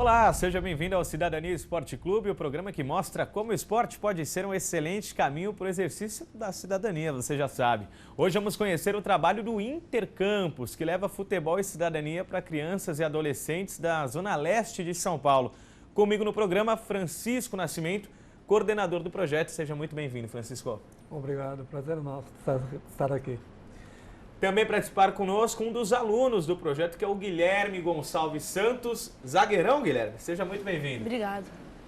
Olá, seja bem-vindo ao Cidadania Esporte Clube, o programa que mostra como o esporte pode ser um excelente caminho para o exercício da cidadania, você já sabe. Hoje vamos conhecer o trabalho do Intercampus, que leva futebol e cidadania para crianças e adolescentes da Zona Leste de São Paulo. Comigo no programa, Francisco Nascimento, coordenador do projeto. Seja muito bem-vindo, Francisco. Obrigado, prazer é nosso estar aqui. Também participar conosco um dos alunos do projeto, que é o Guilherme Gonçalves Santos. Zagueirão, Guilherme, seja muito bem-vindo. Obrigado.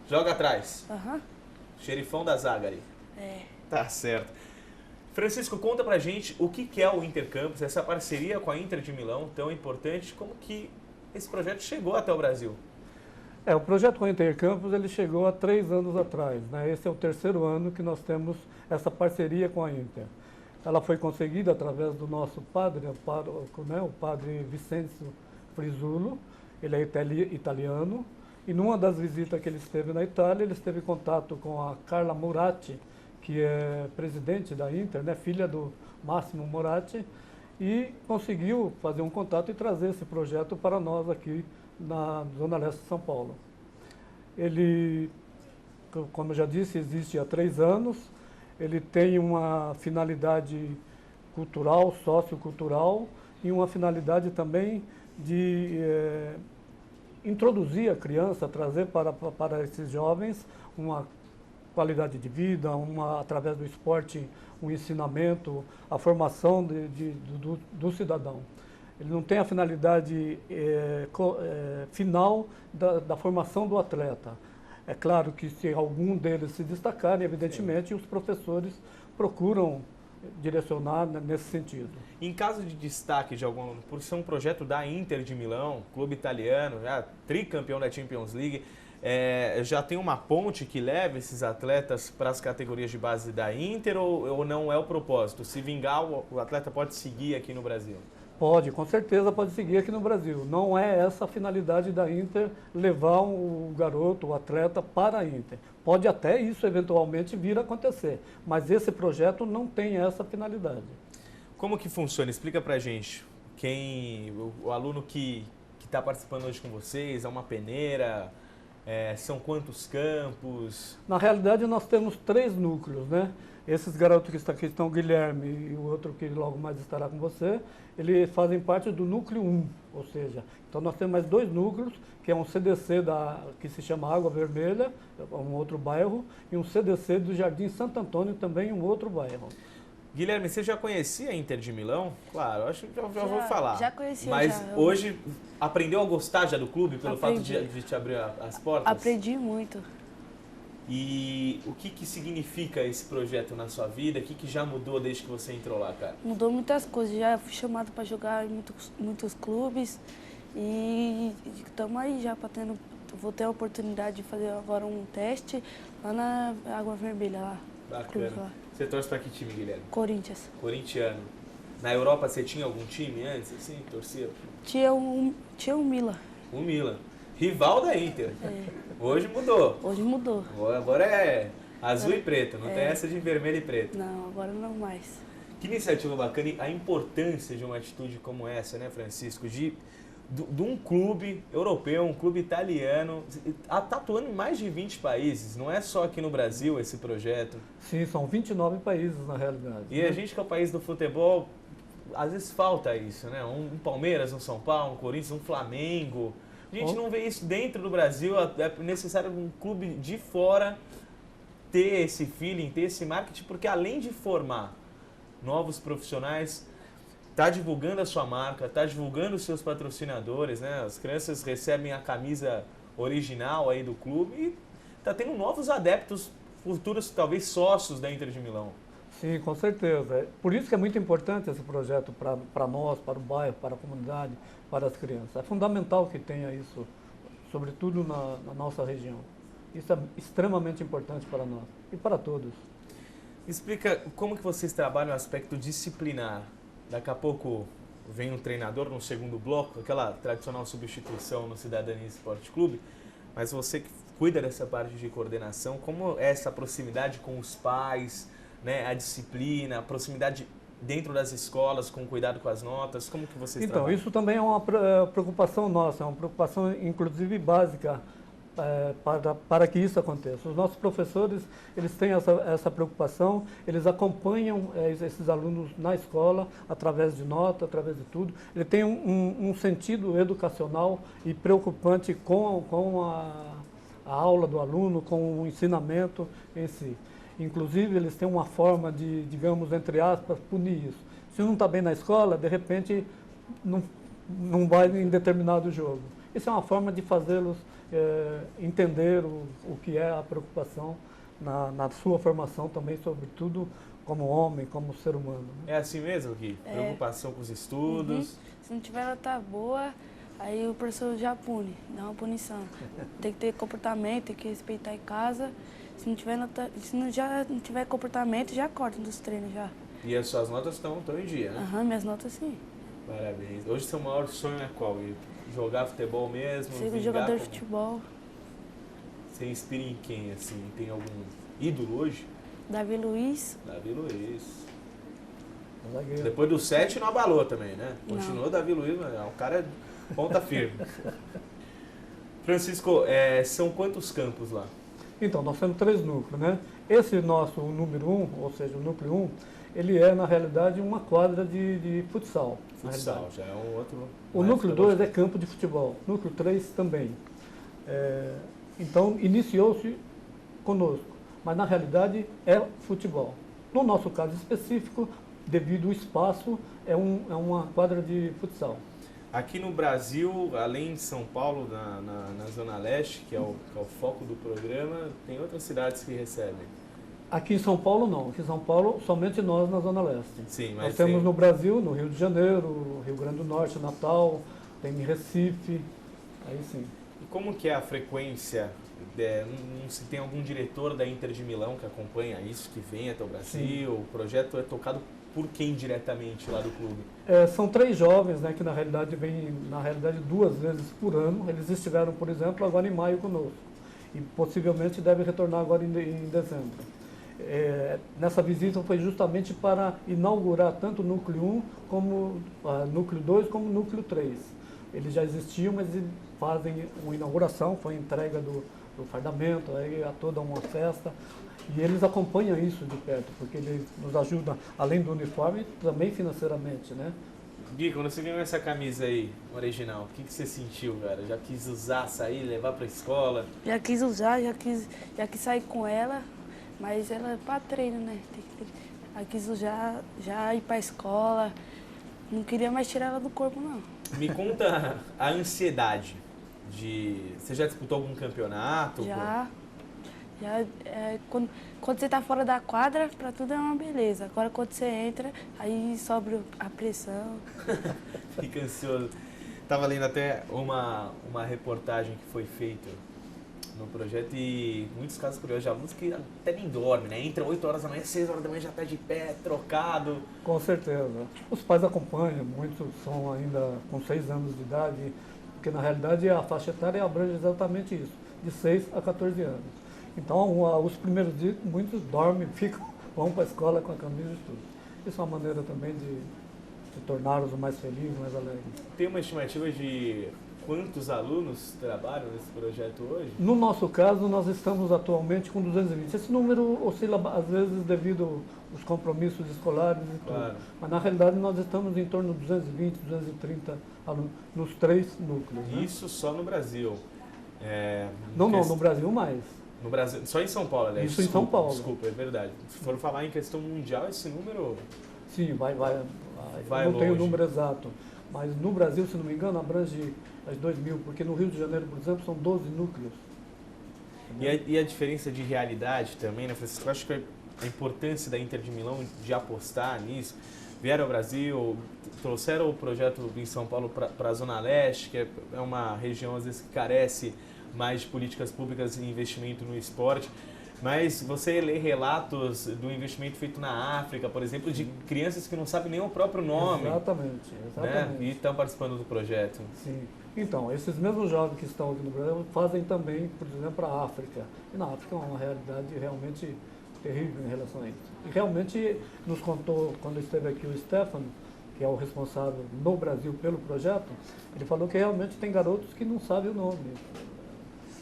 Joga atrás. Aham. Xerifão da zaga ali. É. Tá certo. Francisco, conta pra gente o que é o Intercampus, essa parceria com a Inter de Milão tão importante, como que esse projeto chegou até o Brasil? O projeto com o Intercampus ele chegou há 3 anos atrás, né? Esse é o 3º ano que nós temos essa parceria com a Inter. Ela foi conseguida através do nosso padre, o padre Vicêncio Frisulo. Ele é italiano, e numa das visitas que ele esteve na Itália, ele esteve em contato com a Carla Moratti, que é presidente da Inter, né, filha do Máximo Moratti, e conseguiu fazer um contato e trazer esse projeto para nós aqui na Zona Leste de São Paulo. Ele, como eu já disse, existe há 3 anos. Ele tem uma finalidade cultural, sociocultural, e uma finalidade também de introduzir a criança, trazer para esses jovens uma qualidade de vida, através do esporte, um ensinamento, a formação do cidadão. Ele não tem a finalidade final da formação do atleta. É claro que se algum deles se destacarem, evidentemente, sim, os professores procuram direcionar nesse sentido. Em caso de destaque de algum aluno, por ser um projeto da Inter de Milão, clube italiano, já tricampeão da Champions League, já tem uma ponte que leva esses atletas para as categorias de base da Inter, ou não é o propósito? Se vingar, o atleta pode seguir aqui no Brasil? Pode, com certeza pode seguir aqui no Brasil. Não é essa a finalidade da Inter, levar o garoto, o atleta para a Inter. Pode até isso eventualmente vir a acontecer, mas esse projeto não tem essa finalidade. Como que funciona? Explica pra gente. O aluno que está participando hoje com vocês, é uma peneira, são quantos campos? Na realidade nós temos 3 núcleos, né? Esses garotos que estão aqui estão o Guilherme e o outro que logo mais estará com você, eles fazem parte do núcleo 1, ou seja, então nós temos mais 2 núcleos, que é um CDC que se chama Água Vermelha, um outro bairro, e um CDC do Jardim Santo Antônio, também um outro bairro. Guilherme, você já conhecia a Inter de Milão? Claro, acho que já vou falar. Já conhecia. Mas hoje aprendeu a gostar já do clube pelo fato de te abrir as portas? Aprendi muito. E o que significa esse projeto na sua vida? O que já mudou desde que você entrou lá, cara? Mudou muitas coisas. Já fui chamado para jogar em muitos clubes e estamos aí já vou ter a oportunidade de fazer agora um teste lá na Água Vermelha. Lá. Bacana. Lá. Você torce para que time, Guilherme? Corinthians. Corintiano. Na Europa você tinha algum time antes, assim, torcia? Tinha um Milan. O Milan. Rival da Inter. Hoje mudou. Hoje mudou. Agora é azul e preto, não tem essa de vermelho e preto. Não, agora não mais. Que iniciativa bacana e a importância de uma atitude como essa, né, Francisco? De um clube europeu, um clube italiano, está atuando em mais de 20 países, não é só aqui no Brasil esse projeto. Sim, são 29 países na realidade. E a gente que é o país do futebol, às vezes falta isso, né? Um Palmeiras, um São Paulo, um Corinthians, um Flamengo. A gente não vê isso dentro do Brasil, é necessário um clube de fora ter esse feeling, ter esse marketing, porque além de formar novos profissionais, está divulgando a sua marca, está divulgando os seus patrocinadores, né? As crianças recebem a camisa original aí do clube e está tendo novos adeptos, futuros talvez sócios da Inter de Milão. Sim, com certeza. Por isso que é muito importante esse projeto para nós, para o bairro, para a comunidade, para as crianças. É fundamental que tenha isso, sobretudo na nossa região. Isso é extremamente importante para nós e para todos. Explica como que vocês trabalham o aspecto disciplinar. Daqui a pouco vem um treinador no segundo bloco, aquela tradicional substituição no Cidadania Esporte Clube, mas você que cuida dessa parte de coordenação, como é essa proximidade com os pais, né, a disciplina, a proximidade dentro das escolas, com cuidado com as notas? Como que vocês Então, trabalham? isso também é uma preocupação nossa, é uma preocupação inclusive básica para que isso aconteça. Os nossos professores, eles têm essa preocupação, eles acompanham esses alunos na escola, através de nota, através de tudo. Ele tem um sentido educacional e preocupante com a aula do aluno, com o ensinamento em si. Inclusive, eles têm uma forma de, digamos, entre aspas, punir isso. Se não está bem na escola, de repente, não vai em determinado jogo. Isso é uma forma de fazê-los entender o que é a preocupação na sua formação também, sobretudo como homem, como ser humano. É assim mesmo, Gui? Preocupação com os estudos? Uhum. Se não tiver nota boa, aí o professor já pune, dá uma punição. Tem que ter comportamento, tem que respeitar em casa. Se não tiver comportamento, já corta dos treinos já. E as suas notas estão em dia, né? Aham, minhas notas sim. Parabéns. Hoje seu maior sonho é qual? Jogar futebol mesmo? Ser jogador de futebol. Você inspira em quem, assim? Tem algum ídolo hoje? Davi Luiz. Davi Luiz. Zagueiro. Depois do 7 não abalou também, né? Não. Continuou Davi Luiz, mas o cara é ponta firme. Francisco, são quantos campos lá? Então, nós temos 3 núcleos, né? Esse nosso número 1, ou seja, o núcleo 1, ele é, na realidade, uma quadra de futsal. Futsal, já é um outro... O núcleo 2 é campo de futebol, núcleo 3 também. Então, iniciou-se conosco, mas na realidade é futebol. No nosso caso específico, devido ao espaço, é uma quadra de futsal. Aqui no Brasil, além de São Paulo, na Zona Leste, que é o foco do programa, tem outras cidades que recebem? Aqui em São Paulo não, aqui em São Paulo somente nós na Zona Leste. Sim, mas nós temos no Brasil, no Rio de Janeiro, Rio Grande do Norte, Natal, tem em Recife, aí sim. E como que é a frequência? Não se tem algum diretor da Inter de Milão que acompanha isso, que vem até o Brasil? Sim. O projeto é tocado por quem diretamente lá do clube? São 3 jovens, né, que na realidade vêm 2 vezes por ano. Eles estiveram, por exemplo, agora em maio conosco e possivelmente devem retornar agora em dezembro. Nessa visita foi justamente para inaugurar tanto o núcleo 1 como núcleo 2 como núcleo 3. Eles já existiam, mas fazem uma inauguração, foi a entrega do fardamento, aí há toda uma festa. E eles acompanham isso de perto, porque eles nos ajudam, além do uniforme, também financeiramente, né? Gui, quando você ganhou essa camisa aí, original, o que você sentiu, cara? Já quis usar, sair, levar pra escola? Já quis usar, já quis sair com ela, mas ela é pra treino, né? Já quis usar, já ir pra escola, não queria mais tirar ela do corpo, não. Me conta a ansiedade Você já disputou algum campeonato? Já. Quando você tá fora da quadra, pra tudo é uma beleza. Agora quando você entra, aí sobe a pressão. Fica ansioso. Tava lendo até uma reportagem que foi feita no projeto e muitos casos curiosos de alunos que até nem dormem, né? Entra 8 horas da manhã, 6 horas da manhã já tá de pé, trocado. Com certeza. Os pais acompanham, muitos são ainda com 6 anos de idade, porque na realidade a faixa etária abrange exatamente isso, de 6 a 14 anos. Então, os primeiros dias, muitos dormem, vão para a escola com a camisa e tudo. Isso é uma maneira também de torná-los mais felizes, mais alegres. Tem uma estimativa de quantos alunos trabalham nesse projeto hoje? No nosso caso, nós estamos atualmente com 220. Esse número oscila às vezes devido aos compromissos escolares e tudo. Claro. Mas na realidade nós estamos em torno de 220, 230 alunos nos 3 núcleos. Né? Isso só no Brasil. Não, no Brasil mais. No Brasil, só em São Paulo, aliás. Isso em São Paulo. Desculpa, é verdade. Se for falar em questão mundial, esse número... Sim, vai não longe. tenho o número exato. Mas no Brasil, se não me engano, abrange as 2.000, porque no Rio de Janeiro, por exemplo, são 12 núcleos. E a diferença de realidade também, né, Francisco? Eu acho que a importância da Inter de Milão de apostar nisso. Vieram ao Brasil, trouxeram o projeto em São Paulo para a Zona Leste, que é uma região, às vezes, que carece mais de políticas públicas e investimento no esporte. Mas você lê relatos do investimento feito na África, por exemplo, de crianças que não sabem nem o próprio nome. Exatamente. Né? E estão participando do projeto. Sim. Então, esses mesmos jovens que estão aqui no Brasil fazem também, por exemplo, a África. E na África é uma realidade realmente terrível em relação a isso. E realmente nos contou, quando esteve aqui o Stefano, que é o responsável no Brasil pelo projeto, ele falou que realmente tem garotos que não sabem o nome.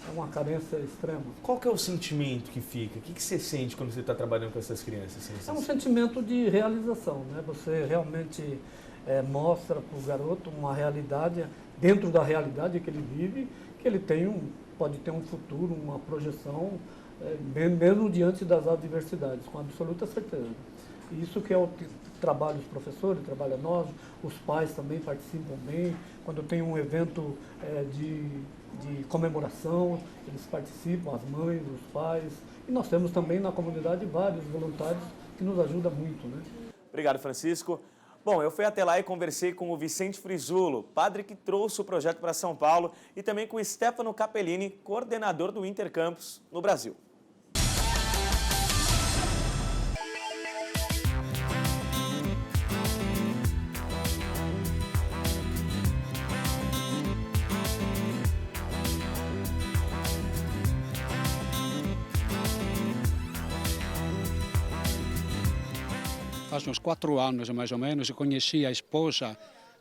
É uma carência extrema. Qual que é o sentimento que fica? O que você sente quando você está trabalhando com essas crianças? É um sentimento de realização, né? Você realmente mostra para o garoto uma realidade, dentro da realidade que ele vive, que ele pode ter um futuro, uma projeção, mesmo diante das adversidades, com absoluta certeza. E isso que é o trabalho dos professores, trabalha nós, os pais também participam bem. Quando tem um evento de comemoração, eles participam, as mães, os pais. E nós temos também na comunidade vários voluntários que nos ajudam muito, né? Obrigado, Francisco. Bom, eu fui até lá e conversei com o Vicente Frisulo, padre que trouxe o projeto para São Paulo, e também com o Stefano Capellini, coordenador do Intercampus no Brasil. Faz uns 4 anos, mais ou menos, eu conheci a esposa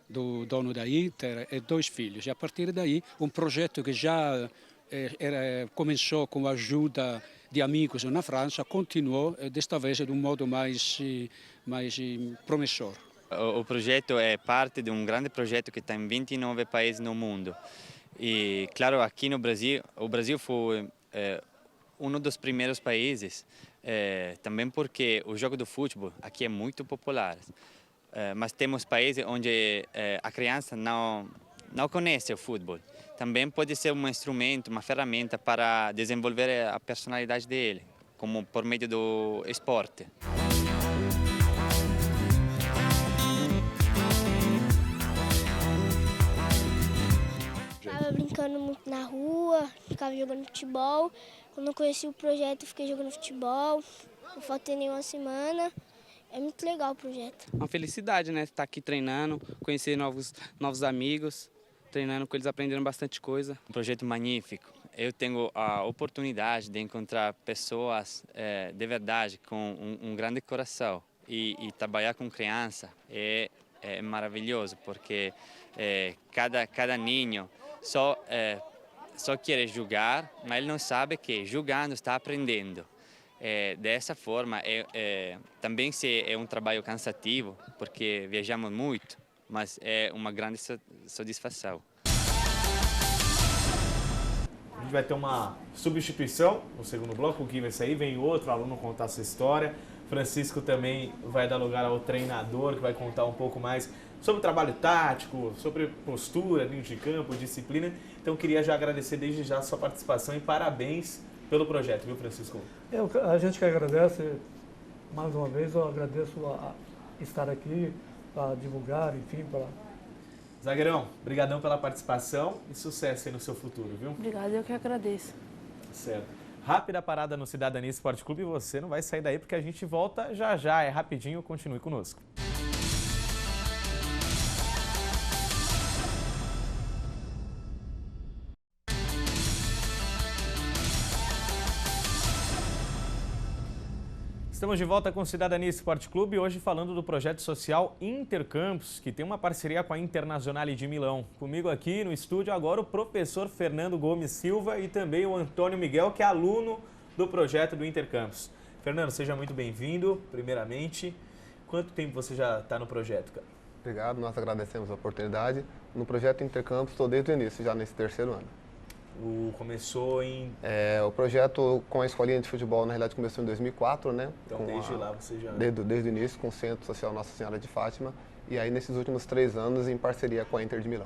do dono da Inter e 2 filhos. E a partir daí, um projeto que já começou com a ajuda de amigos na França, continuou, desta vez de um modo mais promissor. O projeto é parte de um grande projeto que está em 29 países no mundo. E, claro, aqui no Brasil, o Brasil foi um dos primeiros países, também porque o jogo do futebol aqui é muito popular. Mas temos países onde a criança não conhece o futebol. Também pode ser um instrumento, uma ferramenta para desenvolver a personalidade dele, como por meio do esporte. Estava brincando muito na rua, ficava jogando futebol. Quando eu conheci o projeto, fiquei jogando futebol. Não faltei nenhuma semana. É muito legal o projeto. Uma felicidade, né? Estar aqui treinando, conhecer novos amigos, treinando com eles, aprendendo bastante coisa. Um projeto magnífico. Eu tenho a oportunidade de encontrar pessoas de verdade com um grande coração. E trabalhar com criança é maravilhoso, porque cada ninho só quer jogar, mas ele não sabe que jogando está aprendendo. Dessa forma, também é um trabalho cansativo, porque viajamos muito, mas é uma grande satisfação. A gente vai ter uma substituição no segundo bloco, o Gui vai sair, vem outro aluno contar sua história. Francisco também vai dar lugar ao treinador, que vai contar um pouco mais sobre o trabalho tático, sobre postura, linha de campo, disciplina. Então, queria já agradecer desde já a sua participação e parabéns pelo projeto, viu, Francisco? A gente que agradece, mais uma vez, eu agradeço a estar aqui para divulgar, enfim, para... Zagueirão, brigadão pela participação e sucesso aí no seu futuro, viu? Obrigada, eu que agradeço. Certo. Rápida parada no Cidadania Esporte Clube e você não vai sair daí porque a gente volta já já, é rapidinho, continue conosco. Estamos de volta com o Cidadania Esporte Clube, hoje falando do projeto social Intercampus, que tem uma parceria com a Internazionale de Milão. Comigo aqui no estúdio agora o professor Fernando Gomes Silva e também o Antônio Miguel, que é aluno do projeto do Intercampus. Fernando, seja muito bem-vindo, primeiramente. Quanto tempo você já está no projeto, cara? Obrigado, nós agradecemos a oportunidade. No projeto Intercampus estou desde o início, já nesse 3º ano. Começou em... O projeto com a escolinha de futebol, na realidade, começou em 2004, né? Então, desde lá você já... Desde o início, com o Centro Social Nossa Senhora de Fátima. E aí, nesses últimos 3 anos, em parceria com a Inter de Milão.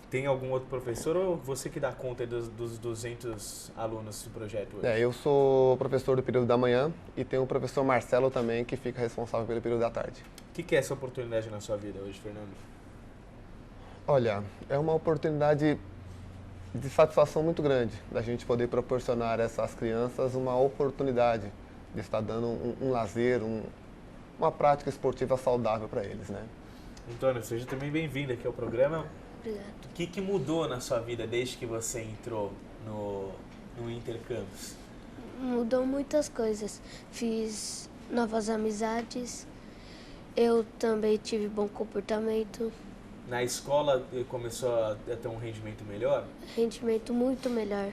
Tem algum outro professor ou você que dá conta dos 200 alunos do projeto hoje? Eu sou professor do período da manhã e tem o professor Marcelo também, que fica responsável pelo período da tarde. O que é essa oportunidade na sua vida hoje, Fernando? Olha, é uma oportunidade de satisfação muito grande da gente poder proporcionar a essas crianças uma oportunidade de estar dando um lazer, uma prática esportiva saudável para eles, né? Antônio, seja também bem-vindo aqui ao programa. Obrigado. O que mudou na sua vida desde que você entrou no Intercampus? Mudou muitas coisas. Fiz novas amizades. Eu também tive bom comportamento. Na escola começou a ter um rendimento melhor? Rendimento muito melhor.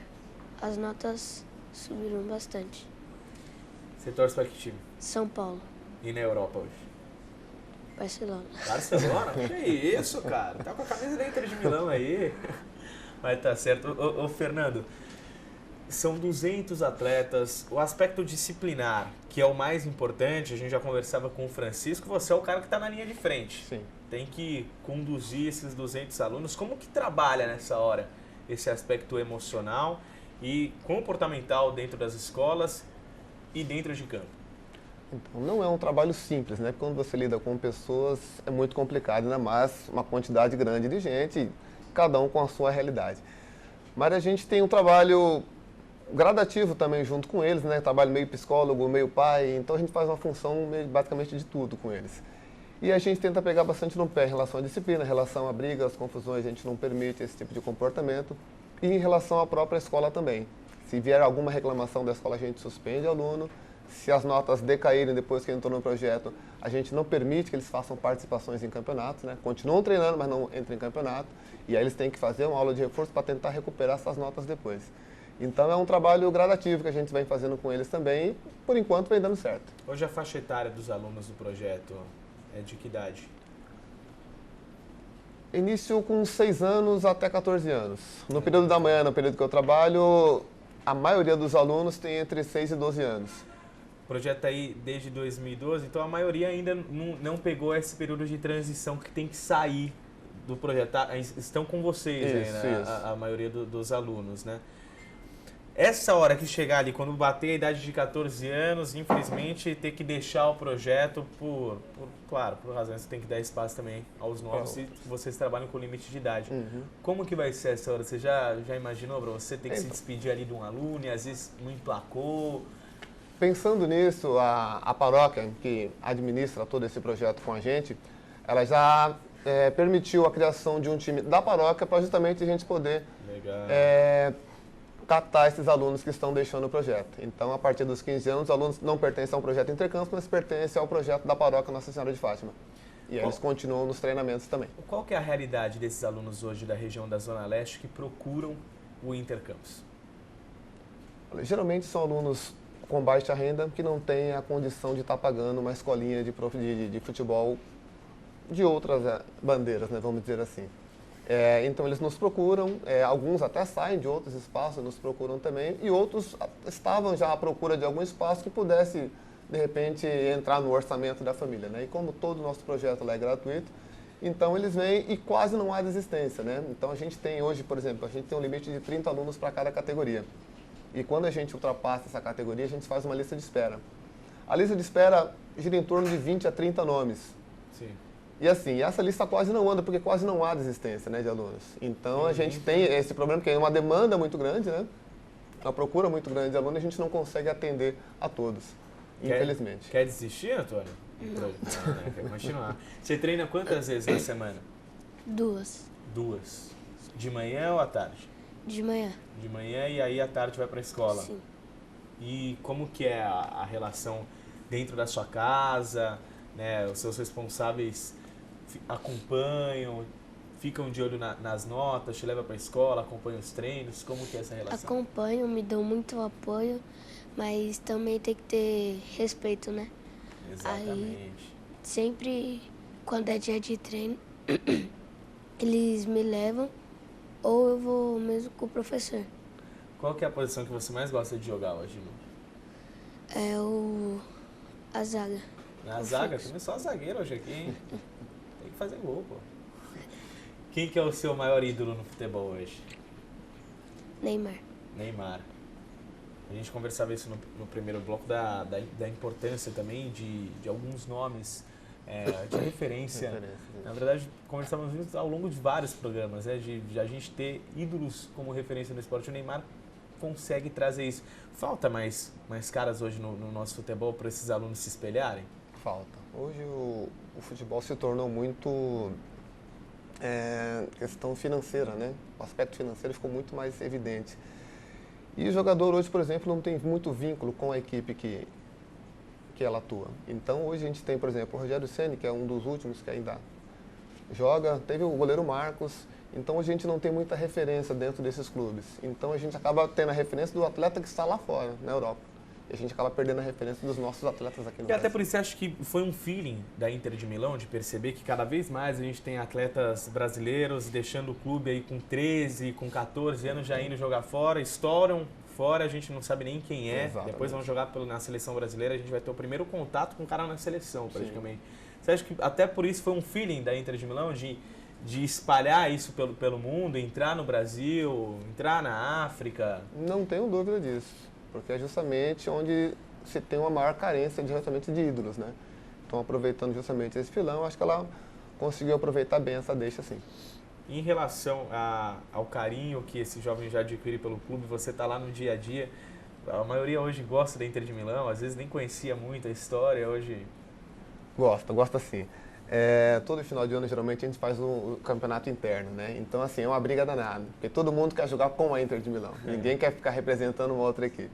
As notas subiram bastante. Você torce para que time? São Paulo, E na Europa hoje? Barcelona. Barcelona? Que isso, cara? Tá com a camisa da Inter de Milão aí. Mas tá certo. Ô, Fernando, são 200 atletas. O aspecto disciplinar, que é o mais importante, a gente já conversava com o Francisco, você é o cara que está na linha de frente. Sim. Tem que conduzir esses 200 alunos. Como que trabalha nessa hora esse aspecto emocional e comportamental dentro das escolas e dentro de campo? Então, não é um trabalho simples, né? Quando você lida com pessoas é muito complicado, ainda mais uma quantidade grande de gente, cada um com a sua realidade. Mas a gente tem um trabalho gradativo também junto com eles, né? Trabalho meio psicólogo, meio pai, então a gente faz uma função basicamente de tudo com eles. E a gente tenta pegar bastante no pé em relação à disciplina, em relação a brigas, confusões, a gente não permite esse tipo de comportamento. E em relação à própria escola também. Se vier alguma reclamação da escola, a gente suspende o aluno. Se as notas decaírem depois que entrou no projeto, a gente não permite que eles façam participações em campeonatos, né? Continuam treinando, mas não entram em campeonato. E aí eles têm que fazer uma aula de reforço para tentar recuperar essas notas depois. Então é um trabalho gradativo que a gente vem fazendo com eles também e, por enquanto, vem dando certo. Hoje a faixa etária dos alunos do projeto é de que idade? Início com 6 anos até 14 anos. No período da manhã, no período que eu trabalho, a maioria dos alunos tem entre 6 e 12 anos. O projeto está aí desde 2012, então a maioria ainda não pegou esse período de transição que tem que sair do projeto. Tá? Estão com vocês Isso, aí, né? isso. A maioria dos alunos, né? Essa hora que chegar ali, quando bater a idade de 14 anos, infelizmente, ter que deixar o projeto claro, por razões que tem que dar espaço também aos novos e vocês trabalham com limite de idade. Uhum. Como que vai ser essa hora? Você já imaginou para você ter que se despedir ali de um aluno e às vezes não emplacou? Pensando nisso, a paróquia que administra todo esse projeto com a gente, ela já permitiu a criação de um time da paróquia para justamente a gente poder captar esses alunos que estão deixando o projeto. Então, a partir dos 15 anos, os alunos não pertencem ao projeto Intercampos, mas pertencem ao projeto da paróquia Nossa Senhora de Fátima. E aí eles continuam nos treinamentos também. Qual que é a realidade desses alunos hoje da região da Zona Leste que procuram o Intercampus? Geralmente são alunos com baixa renda que não têm a condição de estar pagando uma escolinha de futebol de outras bandeiras, né, vamos dizer assim. Então eles nos procuram, alguns até saem de outros espaços, nos procuram também, e outros estavam já à procura de algum espaço que pudesse, de repente, entrar no orçamento da família, né? E como todo o nosso projeto lá é gratuito, então eles vêm e quase não há desistência, né? Então a gente tem hoje, por exemplo, a gente tem um limite de 30 alunos para cada categoria. E quando a gente ultrapassa essa categoria, a gente faz uma lista de espera. A lista de espera gira em torno de 20 a 30 nomes. Sim. E assim, essa lista quase não anda, porque quase não há desistência, né, de alunos. Então a gente tem esse problema, que é uma demanda muito grande, né? Uma procura muito grande de alunos, e a gente não consegue atender a todos, infelizmente. Quer desistir, Antônio? Não, quer continuar. Você treina quantas vezes na semana? 2. 2. De manhã ou à tarde? De manhã. De manhã e aí à tarde vai para a escola? Sim. E como que é a relação dentro da sua casa, né? Os seus responsáveis acompanham, ficam de olho nas notas, te levam para a escola, acompanham os treinos, como que é essa relação? Acompanham, me dão muito apoio, mas também tem que ter respeito, né? Exatamente. Aí, sempre, quando é dia de treino, eles me levam ou eu vou mesmo com o professor. Qual que é a posição que você mais gosta de jogar hoje, Lu? A zaga. Na zaga? Começou a zagueira hoje aqui, hein? Tem que fazer gol, pô. Quem que é o seu maior ídolo no futebol hoje? Neymar. Neymar. A gente conversava isso no primeiro bloco da importância também de alguns nomes de referência. Na verdade, conversávamos isso ao longo de vários programas, né? De a gente ter ídolos como referência no esporte. O Neymar consegue trazer isso. Falta mais caras hoje no nosso futebol para esses alunos se espelharem? Falta. Hoje o futebol se tornou muito questão financeira, né? O aspecto financeiro ficou muito mais evidente. E o jogador hoje, por exemplo, não tem muito vínculo com a equipe que ela atua. Então hoje a gente tem, por exemplo, o Rogério Ceni, que é um dos últimos que ainda joga, teve o goleiro Marcos. Então hoje a gente não tem muita referência dentro desses clubes. Então a gente acaba tendo a referência do atleta que está lá fora, na Europa. E a gente acaba perdendo a referência dos nossos atletas aqui no Brasil. E até por isso, acho que foi um feeling da Inter de Milão de perceber que cada vez mais a gente tem atletas brasileiros deixando o clube aí com 13, com 14 anos já indo jogar fora, estouram fora, a gente não sabe nem quem é. Exatamente. Depois vão jogar na seleção brasileira, a gente vai ter o primeiro contato com o cara na seleção, praticamente. Sim. Você acha que até por isso foi um feeling da Inter de Milão de espalhar isso pelo mundo, entrar no Brasil, entrar na África? Não tenho dúvida disso. Porque é justamente onde se tem uma maior carência justamente de ídolos, né? Então, aproveitando justamente esse filão, acho que ela conseguiu aproveitar bem essa deixa, sim. Em relação ao carinho que esse jovem já adquire pelo clube, você está lá no dia a dia, a maioria hoje gosta da Inter de Milão, às vezes nem conhecia muito a história, hoje... Gosta sim. Todo final de ano, geralmente, a gente faz o campeonato interno, né? Então, assim, é uma briga danada, porque todo mundo quer jogar com a Inter de Milão. Ninguém quer ficar representando uma outra equipe.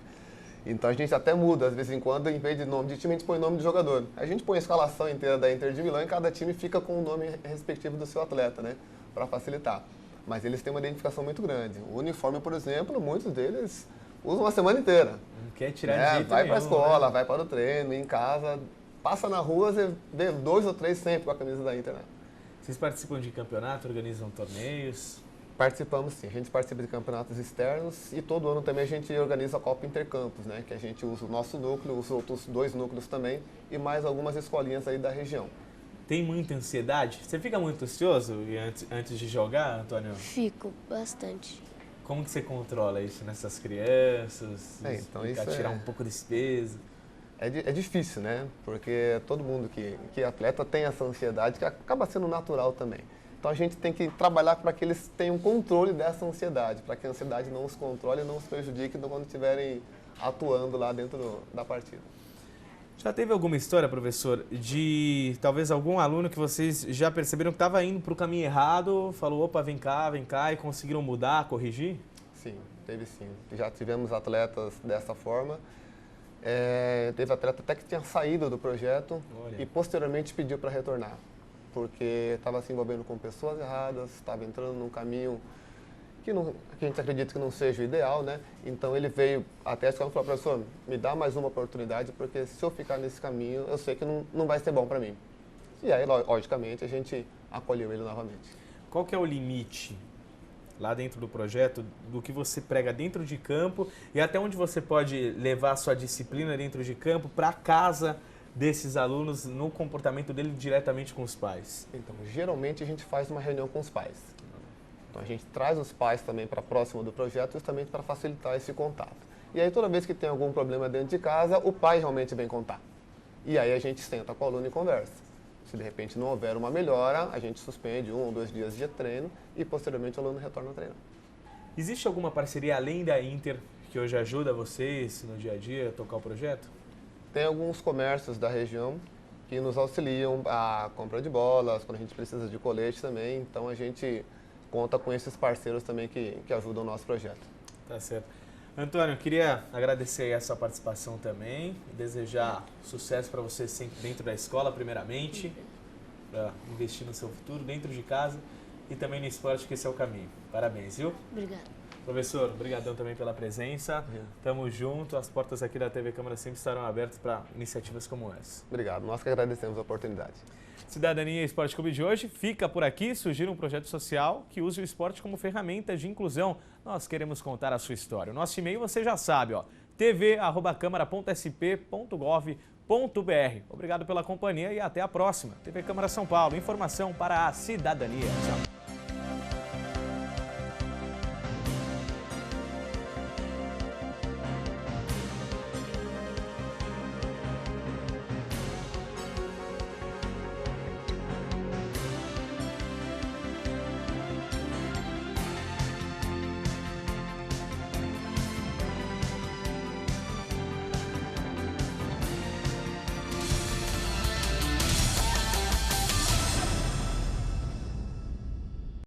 Então, a gente até muda, às vezes em quando, em vez de nome de time, a gente põe nome de jogador. A gente põe a escalação inteira da Inter de Milão e cada time fica com o nome respectivo do seu atleta, né? Para facilitar. Mas eles têm uma identificação muito grande. O uniforme, por exemplo, muitos deles usam a semana inteira. Não quer tirar de jeito vai nenhum, para a escola, né? vai para o treino, em casa... Passa na rua, você vê 2 ou 3 sempre com a camisa da Inter, né? Vocês participam de campeonato, organizam torneios? Participamos sim, a gente participa de campeonatos externos e todo ano também a gente organiza a Copa Intercampus, né? Que a gente usa o nosso núcleo, os outros 2 núcleos também e mais algumas escolinhas aí da região. Tem muita ansiedade? Você fica muito ansioso antes de jogar, Antônio? Fico bastante. Como que você controla isso nessas crianças? Então tirar um pouco desse peso? É difícil, né? Porque todo mundo que é atleta tem essa ansiedade que acaba sendo natural também. Então a gente tem que trabalhar para que eles tenham controle dessa ansiedade, para que a ansiedade não os controle e não os prejudique quando estiverem atuando lá dentro da partida. Já teve alguma história, professor, de talvez algum aluno que vocês já perceberam que estava indo para o caminho errado, falou, opa, vem cá, e conseguiram mudar, corrigir? Sim, teve sim. Já tivemos atletas dessa forma. Teve atleta até que tinha saído do projeto. Olha. E posteriormente pediu para retornar, porque estava se envolvendo com pessoas erradas, estava entrando num caminho que a gente acredita que não seja o ideal, né? Então ele veio até a escola e falou, professor, me dá mais uma oportunidade, porque se eu ficar nesse caminho, eu sei que não vai ser bom para mim. E aí, logicamente, a gente acolheu ele novamente. Qual que é o limite lá dentro do projeto, do que você prega dentro de campo e até onde você pode levar a sua disciplina dentro de campo para casa desses alunos, no comportamento dele diretamente com os pais? Então, geralmente a gente faz uma reunião com os pais. Então, a gente traz os pais também para próximo do projeto justamente para facilitar esse contato. E aí, toda vez que tem algum problema dentro de casa, o pai realmente vem contar. E aí a gente senta com o aluno e conversa. Se de repente não houver uma melhora, a gente suspende 1 ou 2 dias de treino e posteriormente o aluno retorna a treinar. Existe alguma parceria além da Inter que hoje ajuda vocês no dia a dia a tocar o projeto? Tem alguns comércios da região que nos auxiliam a compra de bolas, quando a gente precisa de colete também, então a gente conta com esses parceiros também que ajudam o nosso projeto. Tá certo. Antônio, queria agradecer a sua participação também e desejar sucesso para você sempre dentro da escola, primeiramente, para investir no seu futuro, dentro de casa e também no esporte, que esse é o caminho. Parabéns, viu? Obrigado. Professor, obrigadão também pela presença. Tamo junto, as portas aqui da TV Câmara sempre estarão abertas para iniciativas como essa. Obrigado, nós que agradecemos a oportunidade. Cidadania e Esporte Clube de hoje fica por aqui. Surgiu um projeto social que use o esporte como ferramenta de inclusão. Nós queremos contar a sua história. O nosso e-mail você já sabe, tv@câmara.sp.gov.br. Obrigado pela companhia e até a próxima. TV Câmara São Paulo, informação para a cidadania. Tchau.